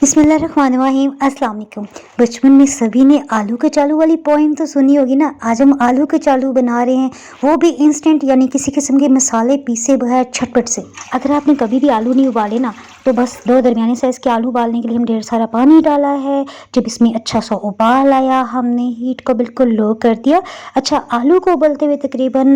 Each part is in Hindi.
बिस्मिल्लाहिर्रहमानिर्रहीम अस्सलाम वालेकुम। बचपन में सभी ने आलू के चालू वाली पोएम तो सुनी होगी ना। आज हम आलू के चालू बना रहे हैं, वो भी इंस्टेंट, यानी किसी किस्म के मसाले पीसे बगैर झटपट से। अगर आपने कभी भी आलू नहीं उबाले ना, तो बस दो दरमियाने साइज़ के आलू उबालने के लिए हम ढेर सारा पानी डाला है। जब इसमें अच्छा सा उबाल आया, हमने हीट को बिल्कुल लो कर दिया। अच्छा, आलू को उबलते हुए तकरीबन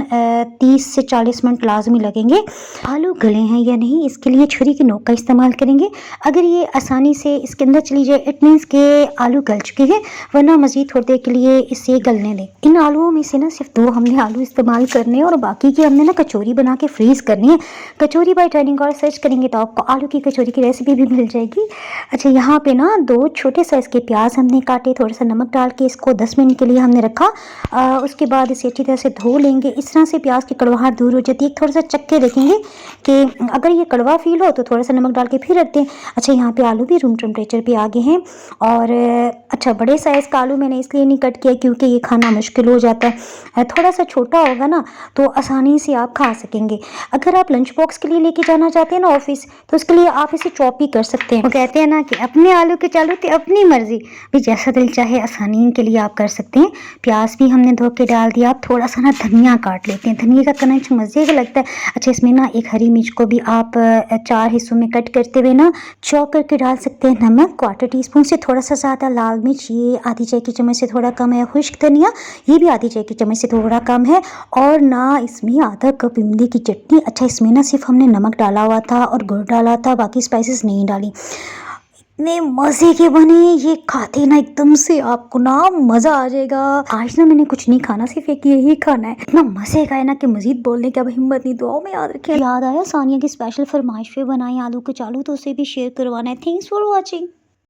30 से 40 मिनट लाजमी लगेंगे। आलू गले हैं या नहीं, इसके लिए छुरी की नोक का इस्तेमाल करेंगे। अगर ये आसानी से इसके अंदर चली जाए, इट मीन्स के आलू गल चुके हैं, वरना मज़ीद थोड़ी देर के लिए इसे गलने दें। इन आलूओं में से ना सिर्फ 2 हमने आलू इस्तेमाल करने हैं और बाकी की हमने ना कचौरी बना के फ्रीज़ करनी है। कचौरी बाय ट्रेनिंग और सर्च करेंगे तो आपको आलू की कचौरी की रेसिपी भी मिल जाएगी। अच्छा, यहाँ पे ना 2 छोटे साइज़ के प्याज हमने काटे, थोड़ा सा नमक डाल के इसको 10 मिनट के लिए हमने रखा। उसके बाद इसे अच्छी तरह से धो लेंगे। इस तरह से प्याज की कड़वाहट दूर हो जाती है। थोड़ा सा चक्के देखेंगे कि अगर ये कड़वा फील हो तो थोड़ा सा नमक डाल के फिर रख दें। अच्छा, यहाँ पे आलू भी रूम टेम्परेचर पे आ गए हैं। और अच्छा, बड़े साइज़ का आलू मैंने इसलिए नहीं कट किया क्योंकि ये खाना मुश्किल हो जाता है। थोड़ा सा छोटा होगा ना तो आसानी से आप खा सकेंगे। अगर आप लंच बॉक्स के लिए लेके जाना चाहते हैं ना ऑफिस, तो उसके लिए आप इसे चॉप भी कर सकते हैं। वो कहते हैं ना कि अपने आलू के चालू तो अपनी मर्जी, भी जैसा दिल चाहे आसानी के लिए आप कर सकते हैं। प्याज भी हमने धो के डाल दिया। आप थोड़ा सा ना धनिया काट लेते हैं, धनिया का क्रंच मज़े का लगता है। अच्छा, इसमें ना एक हरी मिर्च को भी आप 4 हिस्सों में कट करते हुए ना चॉप करके डाल सकते हैं। नमक 1/4 टीस्पून से थोड़ा सा ज़्यादा, लाल मिर्च ये आधी चाय की चम्मच से थोड़ा कम है, खुश्क धनिया ये भी आधी चाय की चम्मच से थोड़ा कम है, और ना इसमें आधा कप इमली की चटनी। अच्छा, इसमें ना सिर्फ हमने नमक डाला हुआ था और गुड़ डाला था, बाकी स्पाइसेस नहीं डाली। इतने मज़े के बने, ये खाते ना एकदम से आपको ना मज़ा आ जाएगा। आज ना मैंने कुछ नहीं खाना, सिर्फ एक यही खाना है। इतना मज़े का है ना कि मज़ीद बोलने की अब हिम्मत नहीं। दुआओं में याद रखें। याद आया सानिया की स्पेशल फरमाइश पे बनाए आलू के चालू, तो उसे भी शेयर करवाना है। Thanks for watching.